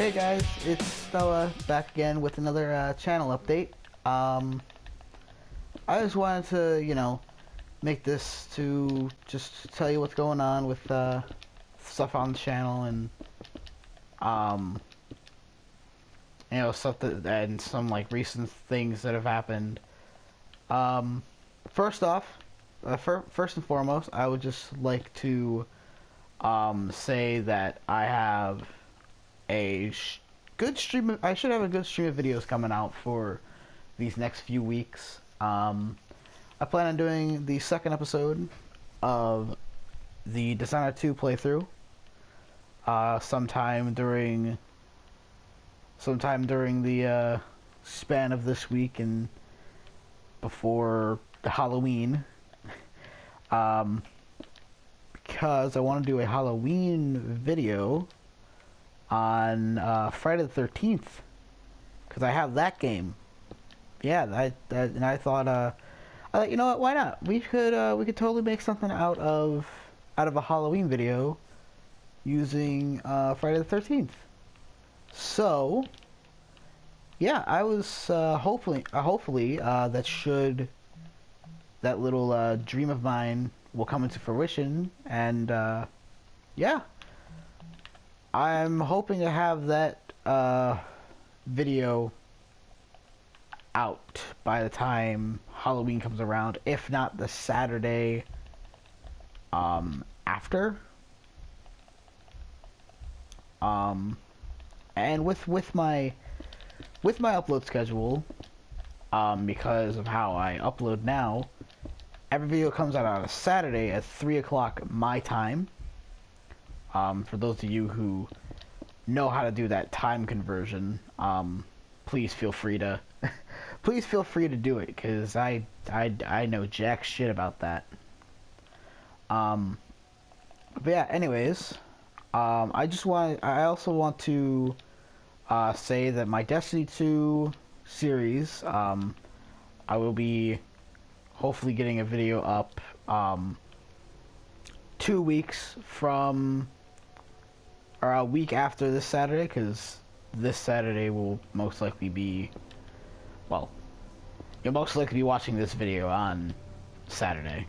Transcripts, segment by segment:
Hey guys, it's Stella back again with another channel update. I just wanted to, make this to just tell you what's going on with stuff on the channel and stuff and some like recent things that have happened. First off, first and foremost, I would just like to say that I have a good stream. I should have a good stream of videos coming out for these next few weeks. I plan on doing the second episode of the Dishonored 2 playthrough sometime during the span of this week and before the Halloween. Because I want to do a Halloween video on Friday the 13th, because I have that game. Yeah, and I thought, you know what? Why not? We could totally make something out of a Halloween video using Friday the 13th. So, yeah, I was hopefully that little dream of mine will come into fruition, and yeah. I'm hoping to have that video out by the time Halloween comes around, if not the Saturday after. And with my upload schedule, because of how I upload now, every video comes out on a Saturday at 3 o'clock my time. For those of you who know how to do that time conversion, please feel free to do it, because I know jack shit about that. But yeah, anyways, I also want to say that my Destiny 2 series, I will be hopefully getting a video up 2 weeks from, or a week after this Saturday, because this Saturday will most likely be, well, you'll most likely be watching this video on Saturday.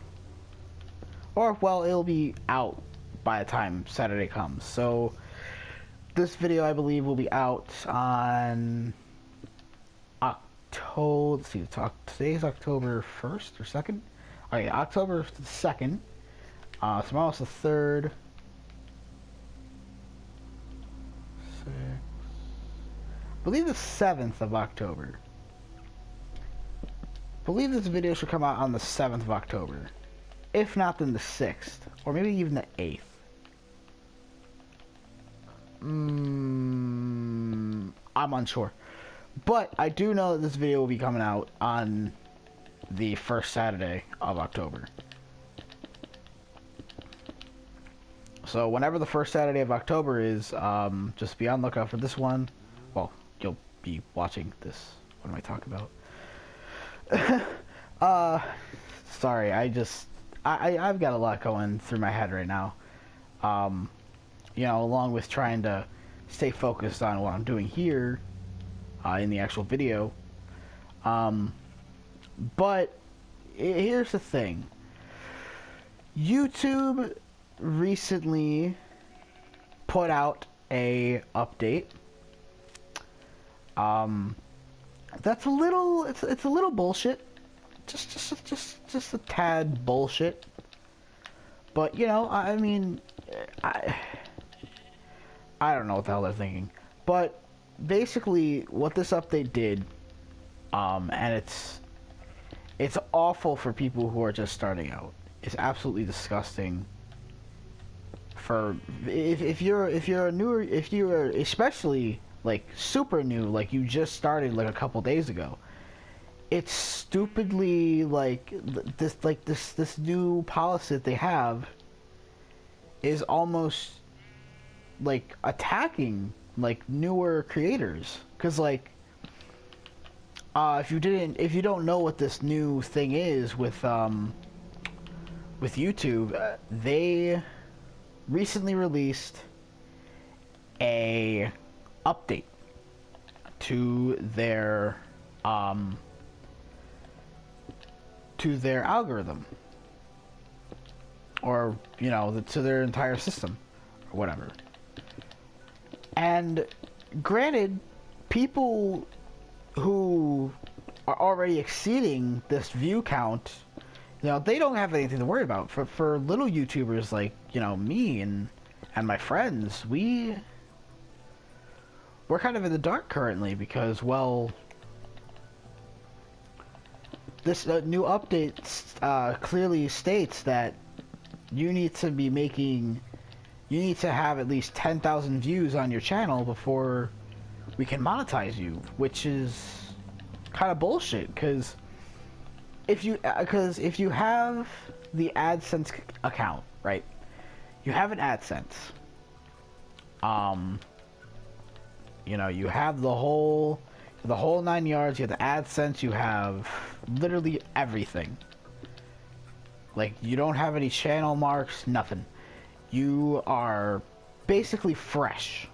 Or, well, it'll be out by the time Saturday comes. So, this video, I believe, will be out on October, let's see, today's October 1st or 2nd? Okay, October 2nd. Tomorrow's the 3rd. I believe the 7th of October. I believe this video should come out on the 7th of October. If not, then the 6th. Or maybe even the 8th. I'm unsure. But I do know that this video will be coming out on the first Saturday of October. So whenever the first Saturday of October is, just be on lookout for this one. Well, you'll be watching this. What am I talking about? Sorry, I've got a lot going through my head right now. Along with trying to stay focused on what I'm doing here, in the actual video. But here's the thing. YouTube recently put out a update that's a little, it's a little bullshit, just a tad bullshit, but I mean, I don't know what the hell they're thinking, but basically what this update did, and it's awful for people who are just starting out. It's absolutely disgusting. If you're especially like super new, like you just started like a couple days ago, it's stupidly like this new policy that they have is almost like attacking like newer creators, because like if you don't know what this new thing is with YouTube, they recently released a update to um, their algorithm, or to their entire system, or whatever. And granted, people who are already exceeding this view count, they don't have anything to worry about. For little YouTubers like me and my friends, we're kind of in the dark currently because, well, this new update clearly states that you need to have at least 10,000 views on your channel before we can monetize you, which is kind of bullshit. Because if you have the AdSense account, right? You have an AdSense. You have the whole 9 yards. You have the AdSense. You have literally everything. Like, you don't have any channel marks, nothing. You are basically fresh.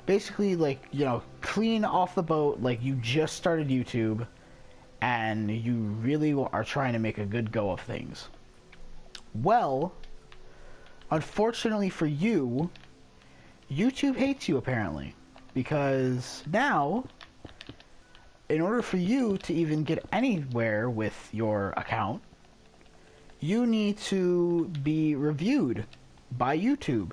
Basically, like, clean off the boat, like you just started YouTube, and you really are trying to make a good go of things. Well, unfortunately for you, YouTube hates you, apparently. Because now, in order for you to even get anywhere with your account, you need to be reviewed by YouTube.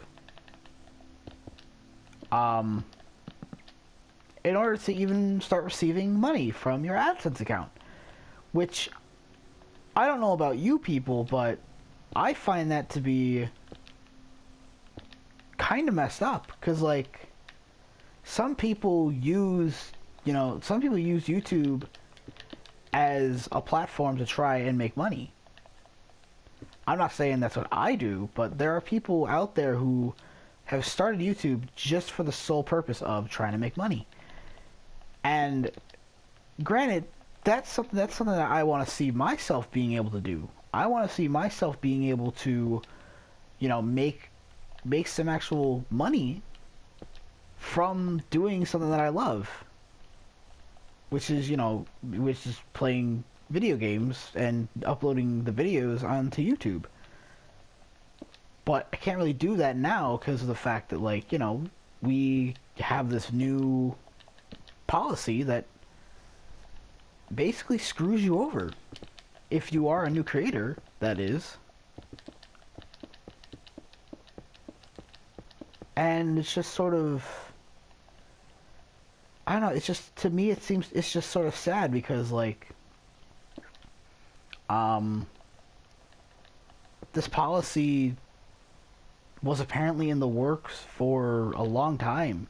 In order to even start receiving money from your AdSense account. Which, I don't know about you people, but I find that to be kind of messed up. Because, like, some people use YouTube as a platform to try and make money. I'm not saying that's what I do, but there are people out there who have started YouTube just for the sole purpose of trying to make money. And granted, that's something that I want to see myself being able to do. I want to see myself being able to, make some actual money from doing something that I love, which is playing video games and uploading the videos onto YouTube. But I can't really do that now because of the fact that, like, we have this new policy that basically screws you over. If you are a new creator, that is. And it's just sort of, I don't know, it's just, to me it seems, it's just sort of sad because, like, this policy was apparently in the works for a long time.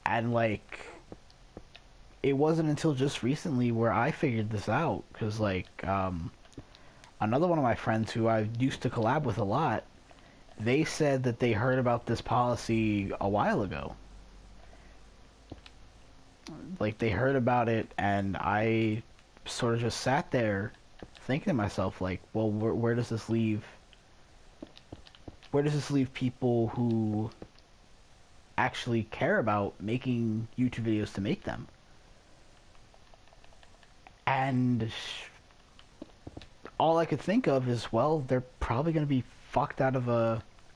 And, like, it wasn't until just recently where I figured this out. Because, like, another one of my friends who I used to collab with a lot, they said that they heard about this policy a while ago. Like, they heard about it, and I sort of just sat there thinking to myself, like, well, where does this leave people who actually care about making YouTube videos to make them? And all I could think of is, well, they're probably going to be fucked out of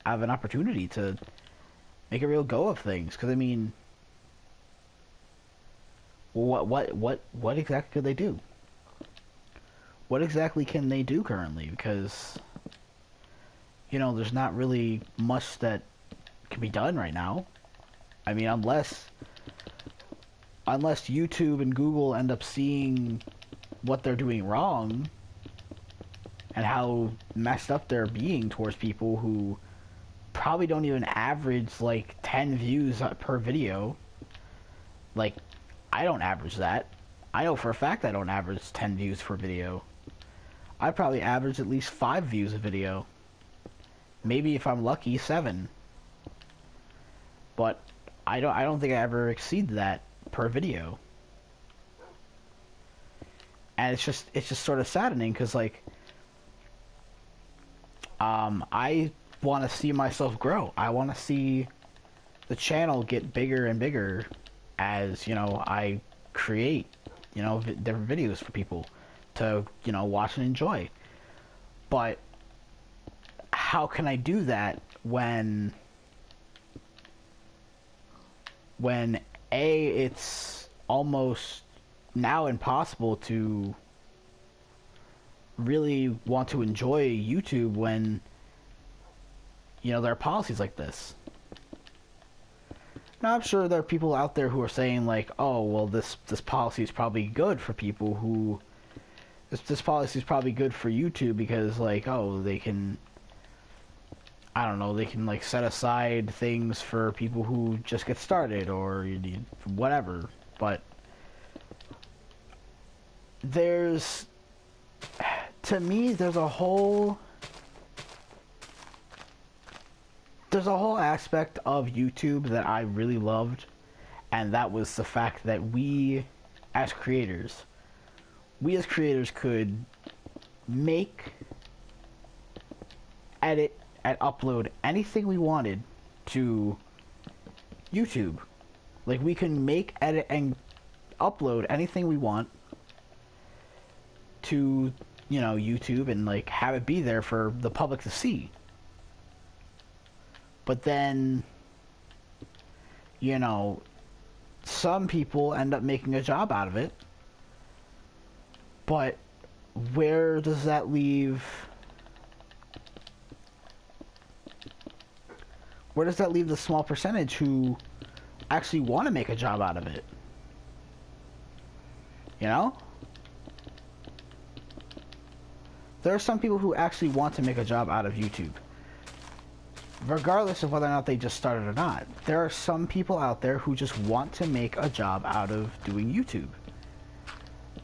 an opportunity to make a real go of things. Because, I mean, what exactly could they do? What exactly can they do currently? Because, there's not really much that can be done right now. I mean, unless YouTube and Google end up seeing what they're doing wrong and how messed up they're being towards people who probably don't even average, like, 10 views per video. Like, I don't average that. I know for a fact I don't average 10 views per video. I probably average at least 5 views a video. Maybe if I'm lucky, 7. But I don't think I ever exceed that per video. And it's just sort of saddening because, like, I want to see myself grow. I want to see the channel get bigger and bigger as, you know, I create, you know, different videos for people to, you know, watch and enjoy. But how can I do that when A, it's almost now impossible to really want to enjoy YouTube when, you know, there are policies like this. Now, I'm sure there are people out there who are saying, like, oh, well, this policy is probably good for people who... This policy is probably good for YouTube because, like, oh, they can... I don't know, they can, like, set aside things for people who just get started or whatever. But there's... To me, there's a whole aspect of YouTube that I really loved, and that was the fact that we as creators could make, edit, and upload anything we wanted to YouTube. Like, we can make, edit, and upload anything we want to, you know, YouTube and, like, have it be there for the public to see. But then, you know, some people end up making a job out of it. But where does that leave... Where does that leave the small percentage who actually want to make a job out of it? You know? There are some people who actually want to make a job out of YouTube, regardless of whether or not they just started or not. There are some people out there who just want to make a job out of doing YouTube.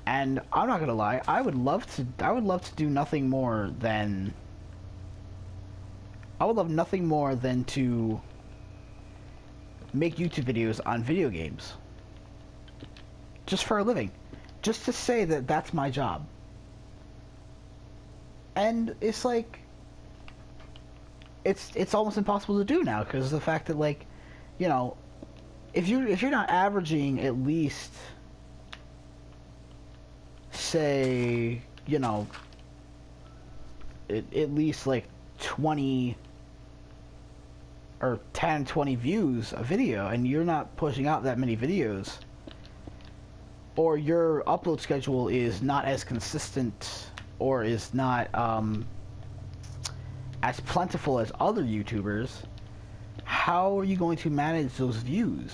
And I'm not gonna lie, I would love to do nothing more than... I would love nothing more than to make YouTube videos on video games. Just for a living. Just to say that that's my job. And it's like... It's almost impossible to do now, because of the fact that, like, you know, if you're not averaging at least, say, you know, at least like 20 or 10, 20 views a video, and you're not pushing out that many videos, or your upload schedule is not as consistent, or is not as plentiful as other YouTubers, how are you going to manage those views?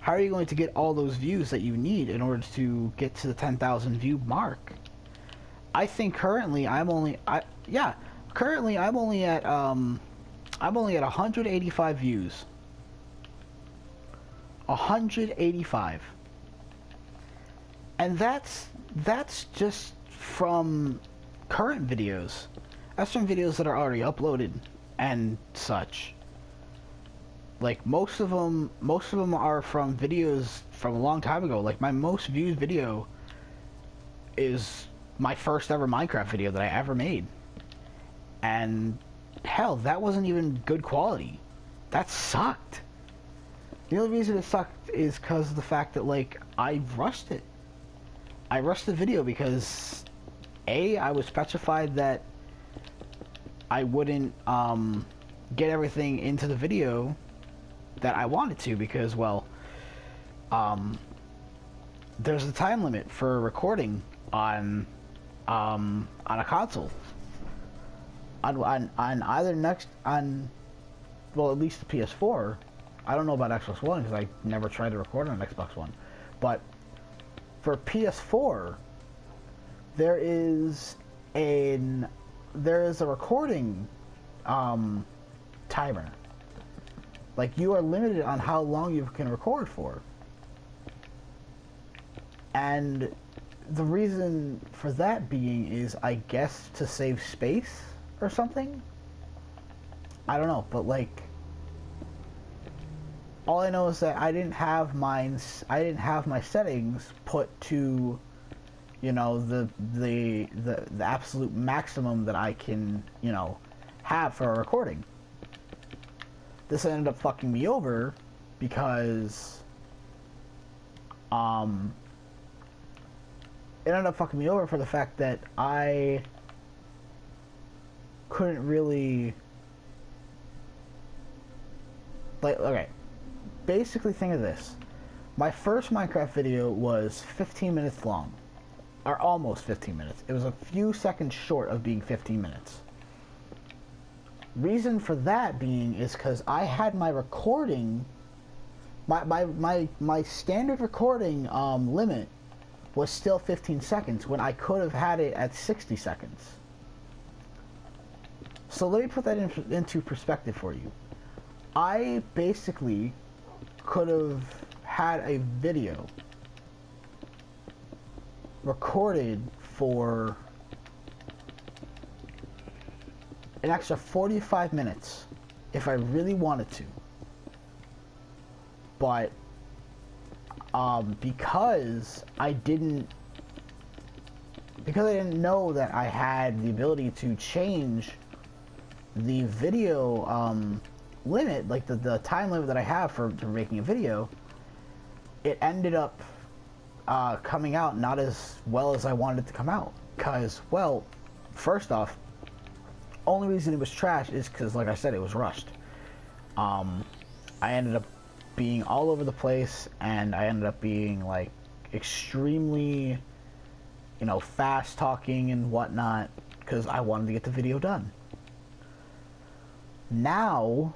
How are you going to get all those views that you need in order to get to the 10,000 view mark? I think currently I'm only at 185 views. 185. And that's just from current videos. That's from videos that are already uploaded and such. Like, most of them are from videos from a long time ago. Like, my most viewed video is my first ever Minecraft video that I ever made. And hell, that wasn't even good quality. That sucked. The only reason it sucked is because of the fact that, like, I rushed it. I rushed the video because A, I was petrified that I wouldn't get everything into the video that I wanted to, because, well, there's a time limit for recording on a console. On well, at least the PS4. I don't know about Xbox One because I never tried to record on Xbox One. But for PS4, there is a recording timer. Like, you are limited on how long you can record for. And the reason for that being is, I guess, to save space or something? I don't know, but, like, all I know is that I didn't have my settings put to, you know, the absolute maximum that I can, you know, have for a recording. this ended up fucking me over because it ended up fucking me over for the fact that I couldn't really, like, okay, basically think of this. My first Minecraft video was 15 minutes long, or almost 15 minutes. It was a few seconds short of being 15 minutes. Reason for that being is because I had my recording, my standard recording limit was still 15 seconds when I could have had it at 60 seconds. So let me put that into perspective for you. I basically could have had a video recorded for an extra 45 minutes if I really wanted to. But because I didn't know that I had the ability to change the video limit, like the time limit that I have for making a video, it ended up coming out not as well as I wanted it to come out. Because, well, first off, only reason it was trash is because, like I said, it was rushed. I ended up being all over the place, and I ended up being, like, extremely, you know, fast talking and whatnot, because I wanted to get the video done. Now,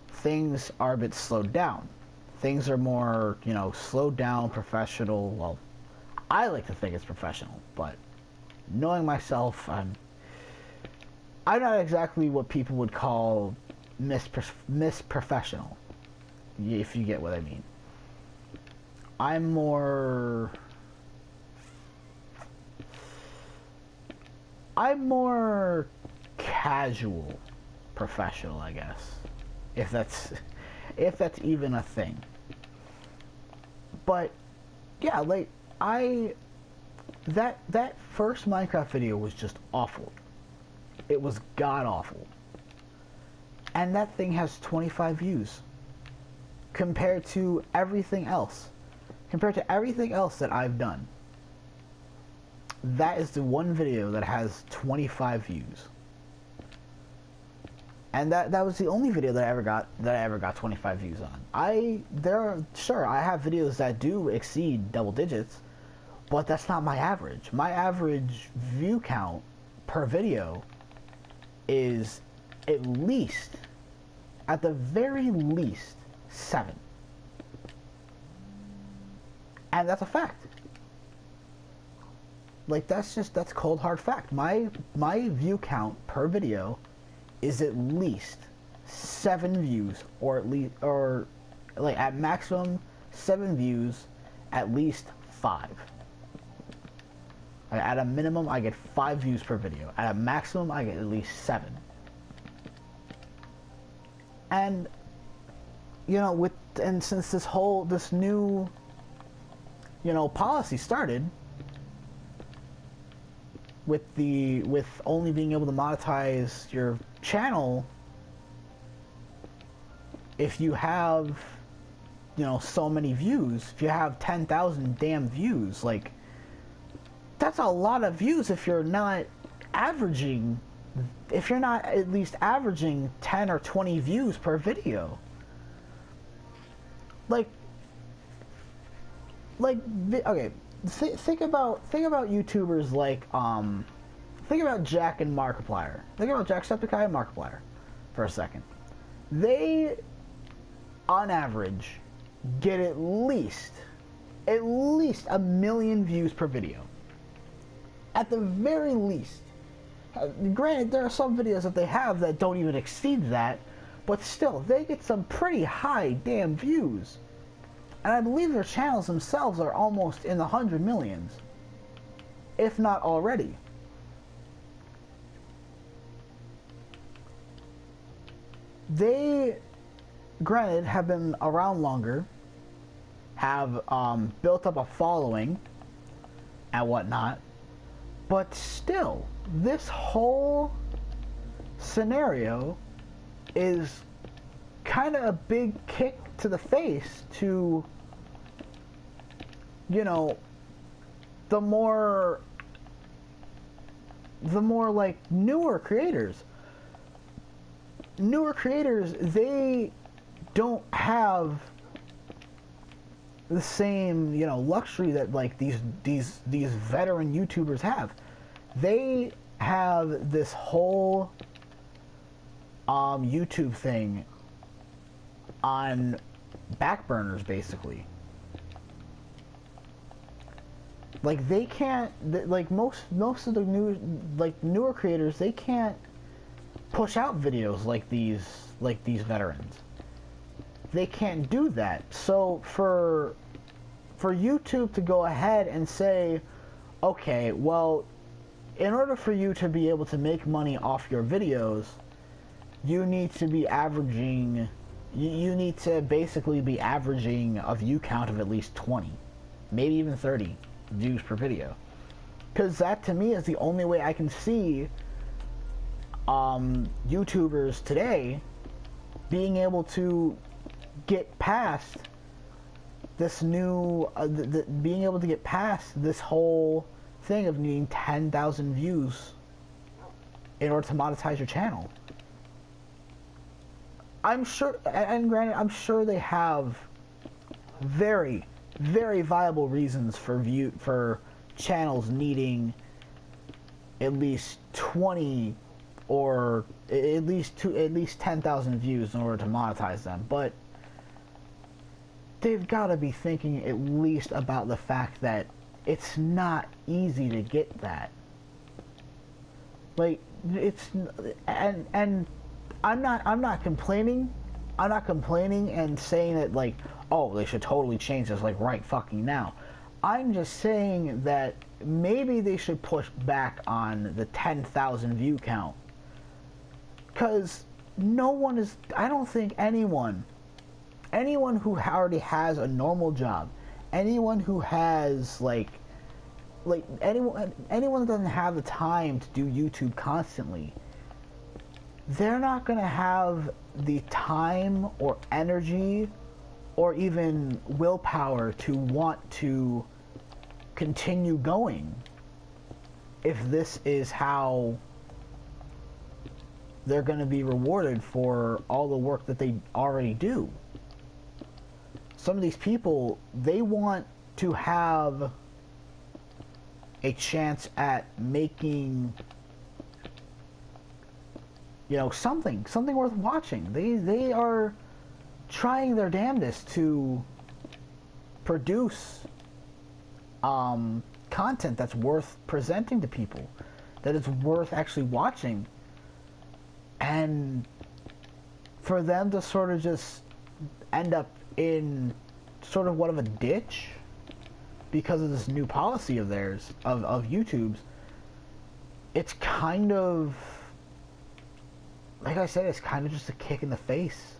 things are a bit slowed down. Things are more, you know, slowed down, professional. Well, I like to think it's professional, but knowing myself, I'm not exactly what people would call misprofessional, if you get what I mean. I'm more casual professional, I guess, if that's even a thing. But yeah, like, that first Minecraft video was just awful. It was god awful. And that thing has 25 views compared to everything else. Compared to everything else that I've done. That is the one video that has 25 views. And that was the only video that I ever got 25 views on. I have videos that do exceed double digits, but that's not my average. My average view count per video is at least, at the very least, 7. And that's a fact. Like, that's cold hard fact. My view count per video is at least 7 views, or like at maximum 7 views, at least 5. At a minimum, I get 5 views per video. At a maximum, I get at least 7. And, you know, since this new, you know, policy started, with only being able to monetize your channel if you have, you know, so many views. If you have 10,000 damn views, like, that's a lot of views if you're not at least averaging 10 or 20 views per video. Okay, think about YouTubers like, think about Jack and Markiplier. Think about Jacksepticeye and Markiplier for a second. They, on average, get at least 1 million views per video. At the very least. Granted, there are some videos that they have that don't even exceed that, but still, they get some pretty high damn views. And I believe their channels themselves are almost in the 100 millions, if not already. They, granted, have been around longer, have built up a following and whatnot, but still, this whole scenario is kind of a big kick to the face to, you know, the more like newer creators. Newer creators, they don't have the same, you know, luxury that like these veteran YouTubers have. They have this whole YouTube thing on back burners, basically. Like they can't, like most of the newer creators, they can't push out videos like these veterans. They can't do that. So for YouTube to go ahead and say, okay, well, in order for you to be able to make money off your videos, you need to be averaging, you need to basically be averaging a view count of at least 20, maybe even 30 views per video. Because that, to me, is the only way I can see YouTubers today being able to get past this new, being able to get past this whole thing of needing 10,000 views in order to monetize your channel. I'm sure, and granted, I'm sure they have very, very viable reasons for channels needing at least 20 or at least 10,000 views in order to monetize them, but they've got to be thinking at least about the fact that it's not easy to get that. Like, it's, and I'm not complaining. I'm not complaining and saying that, like, oh, they should totally change this, like, right fucking now. I'm just saying that maybe they should push back on the 10,000 view count. Because no one is, I don't think anyone who already has a normal job, anyone who has, like anyone that doesn't have the time to do YouTube constantly, they're not going to have the time or energy or even willpower to want to continue going if this is how they're going to be rewarded for all the work that they already do. Some of these people, they want to have a chance at making, you know, something worth watching. They are trying their damnedest to produce content that's worth presenting to people, that is worth actually watching. And for them to sort of just end up in sort of what of a ditch because of this new policy of theirs, of YouTube's, it's kind of, like I said, it's kind of just a kick in the face.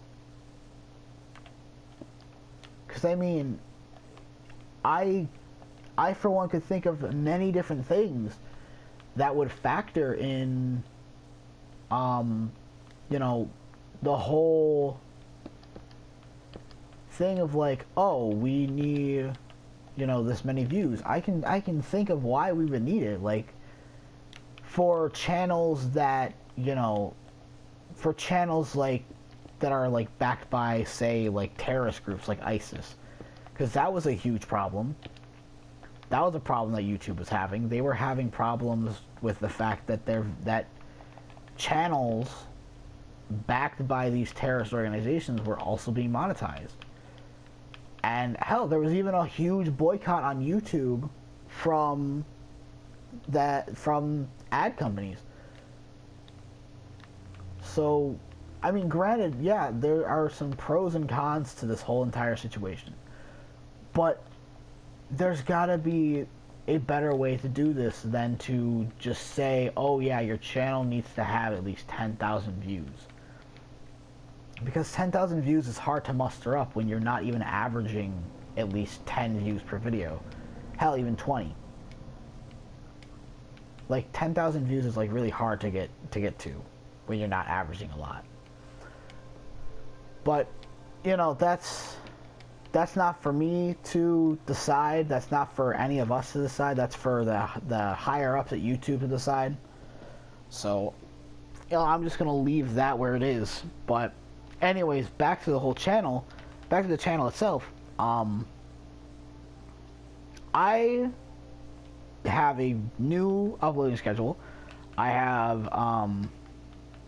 Because, I mean, I for one could think of many different things that would factor in, you know, the whole thing of like, oh, we need, you know, this many views. I can think of why we would need it, like, for channels that, you know, for channels like that are like backed by, say, like terrorist groups like ISIS, because that was a huge problem. That was a problem that YouTube was having. They were having problems with the fact that that channels backed by these terrorist organizations were also being monetized. And hell, there was even a huge boycott on YouTube from ad companies. So, I mean, granted, yeah, there are some pros and cons to this whole entire situation, but there's gotta be a better way to do this than to just say, oh yeah, your channel needs to have at least 10,000 views. Because 10,000 views is hard to muster up when you're not even averaging at least 10 views per video. Hell, even 20. Like, 10,000 views is like really hard to get to when you're not averaging a lot. But, you know, that's not for me to decide. That's not for any of us to decide. That's for the higher ups at YouTube to decide. So, you know, I'm just gonna leave that where it is. But, anyways, back to the whole channel. Back to the channel itself. I have a new uploading schedule. I have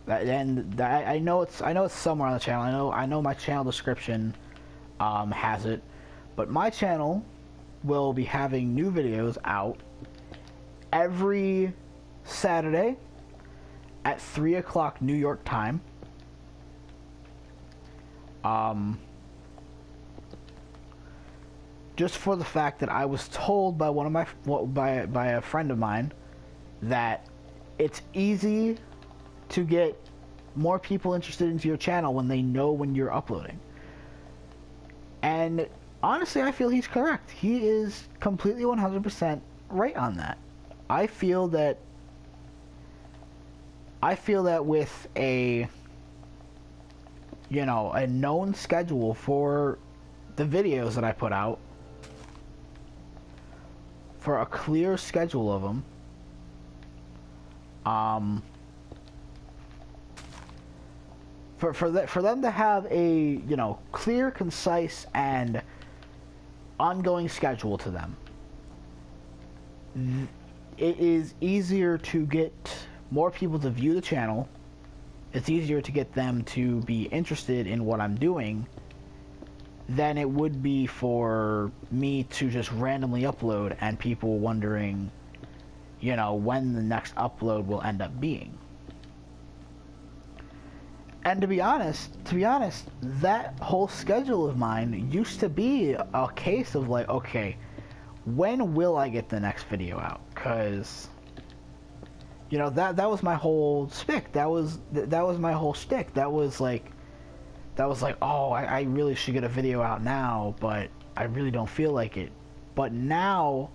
and I know it's somewhere on the channel. I know my channel description has it, but my channel will be having new videos out every Saturday at 3 o'clock New York time. Just for the fact that I was told by one of my by a friend of mine that it's easy to get more people interested into your channel when they know when you're uploading. And honestly, I feel he's correct. He is completely 100% right on that. I feel that with a, you know, a known schedule for the videos that I put out, for a clear schedule of them, for them to have a, you know, clear, concise, and ongoing schedule to them, it is easier to get more people to view the channel. It's easier to get them to be interested in what I'm doing than it would be for me to just randomly upload and people wondering, you know, when the next upload will end up being. And to be honest, that whole schedule of mine used to be a case of like, okay, when will I get the next video out? Because, you know, that was my whole shtick. That was my whole shtick. That was like, oh, I really should get a video out now, but I really don't feel like it. But now,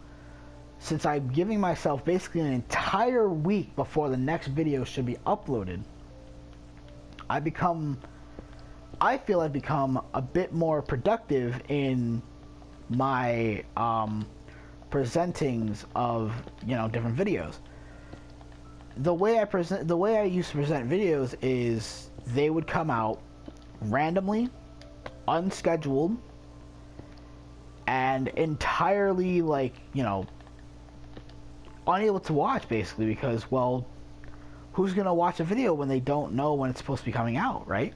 since I'm giving myself basically an entire week before the next video should be uploaded, I feel I've become a bit more productive in my presentings of, you know, different videos. The way I used to present videos is they would come out randomly, unscheduled, and entirely, like, you know, unable to watch, basically, because, well, who's gonna watch a video when they don't know when it's supposed to be coming out, right?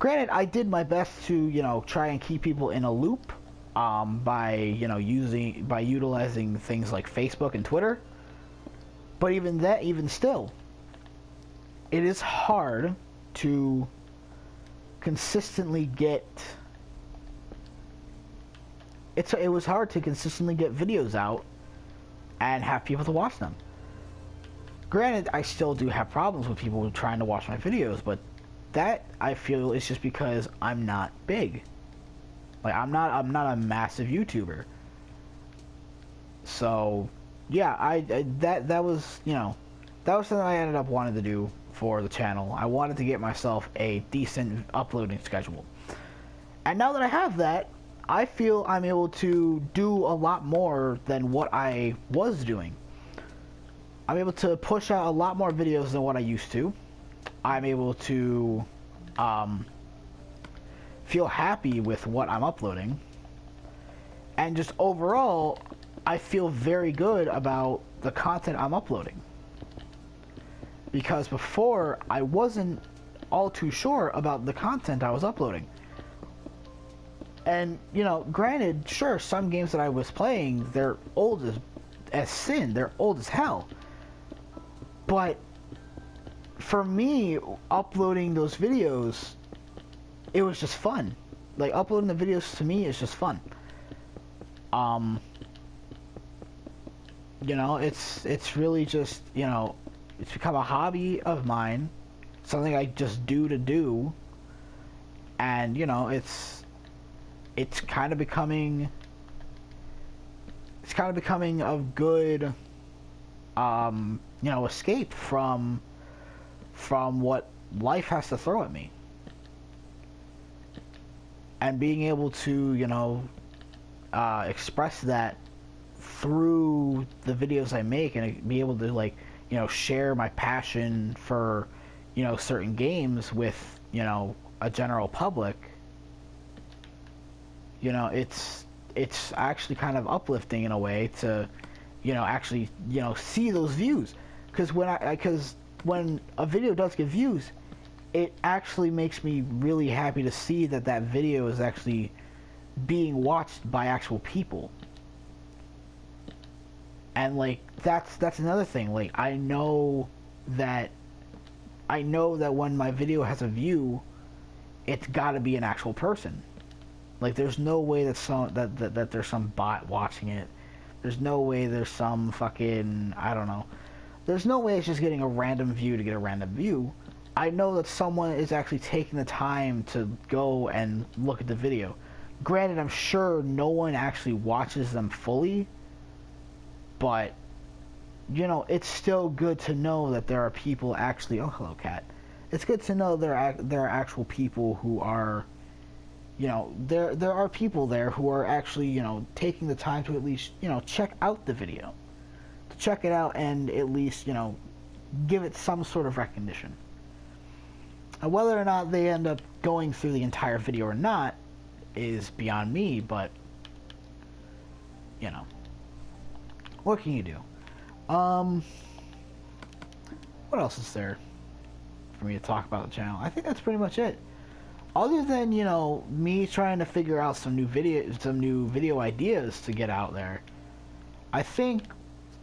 Granted, I did my best to, you know, try and keep people in a loop by, you know, utilizing things like Facebook and Twitter. But even still, it is hard to consistently get. It was hard to consistently get videos out and have people to watch them. Granted, I still do have problems with people trying to watch my videos, but that, I feel, is just because I'm not big. Like, I'm not a massive YouTuber. So, yeah, that was, you know, that was something I ended up wanting to do for the channel. I wanted to get myself a decent uploading schedule. And now that I have that, I feel I'm able to do a lot more than what I was doing. I'm able to push out a lot more videos than what I used to. I'm able to feel happy with what I'm uploading. And just overall, I feel very good about the content I'm uploading. Because before, I wasn't all too sure about the content I was uploading. And, you know, granted, sure, some games that I was playing, they're old as sin. They're old as hell. But for me, uploading those videos, it was just fun. Like, uploading the videos to me is just fun. You know, it's really just, you know, it's become a hobby of mine, something I just do, and, you know, it's kind of becoming a good, you know, escape from what life has to throw at me. and being able to, you know, express that through the videos I make, and be able to, like, you know, share my passion for, you know, certain games with, you know, a general public. You know, it's actually kind of uplifting in a way to, you know, actually, you know, see those views. Because when a video does get views, it actually makes me really happy to see that that video is actually being watched by actual people. And like that's another thing. Like I know that when my video has a view, it's got to be an actual person. Like there's no way that there's some bot watching it. There's no way there's some fucking, I don't know. There's no way it's just getting a random view to get a random view. I know that someone is actually taking the time to go and look at the video. Granted, I'm sure no one actually watches them fully, but you know, it's still good to know that there are people actually, oh hello cat. It's good to know there are actual people who are, you know, there are people there who are actually, you know, taking the time to at least, you know, check out the video. To check it out and at least, you know, give it some sort of recognition. And whether or not they end up going through the entire video or not is beyond me, but you know, what can you do? What else is there for me to talk about the channel? I think that's pretty much it. Other than, you know, me trying to figure out some new video ideas to get out there, I think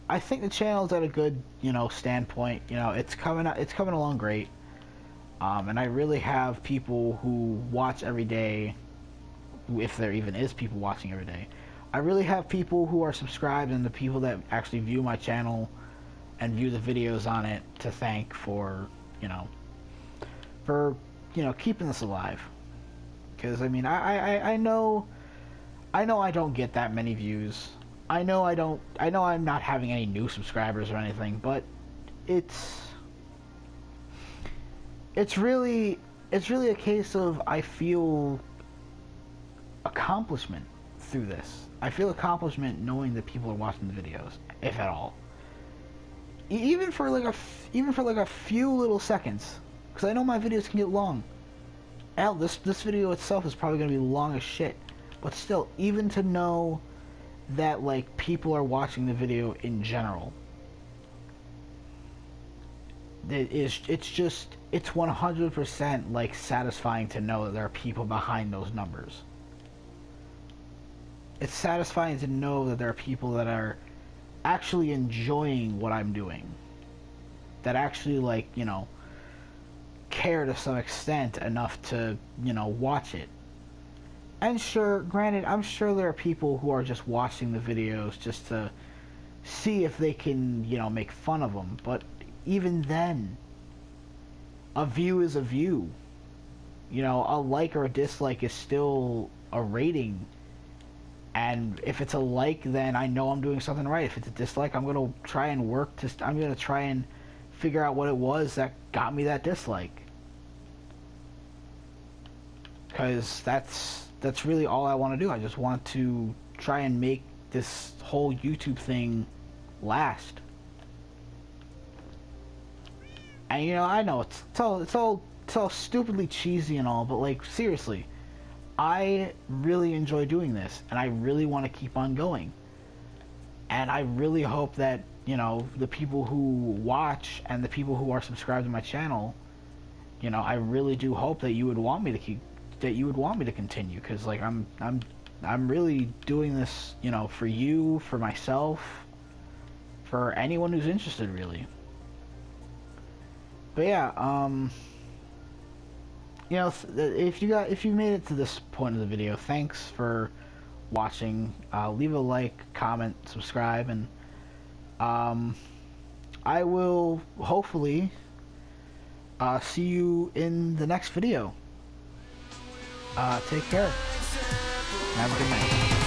the channel's at a good, you know, standpoint. You know, it's coming along great. And I really have people who watch every day, if there even is people watching every day. I really have people who are subscribed and the people that actually view my channel and view the videos on it to thank for, you know, keeping this alive. Because I mean, I know I don't get that many views. I know I'm not having any new subscribers or anything, but it's really a case of I feel accomplishment through this. I feel accomplishment knowing that people are watching the videos, if at all. Even for like a few little seconds, because I know my videos can get long. Hell, this video itself is probably gonna be long as shit, but still, even to know that like people are watching the video in general, it's 100% like satisfying to know that there are people behind those numbers. It's satisfying to know that there are people that are actually enjoying what I'm doing, that actually, like, you know, care to some extent enough to, you know, watch it. And sure, granted, I'm sure there are people who are just watching the videos just to see if they can, you know, make fun of them, but even then, a view is a view. You know, a like or a dislike is still a rating. And if it's a like, then I know I'm doing something right. If it's a dislike, I'm going to try and figure out what it was that got me that dislike. Because that's really all I want to do. I just want to try and make this whole YouTube thing last. And you know, I know it's all stupidly cheesy and all, but like seriously, I really enjoy doing this, and I really want to keep on going. And I really hope that, you know, the people who watch and the people who are subscribed to my channel, you know, I really do hope that you would want me to continue, because like I'm really doing this, you know, for you, for myself, for anyone who's interested, really. But yeah, you know, if you made it to this point of the video, thanks for watching. Leave a like, comment, subscribe, and I will hopefully see you in the next video. Take care. Have a good night.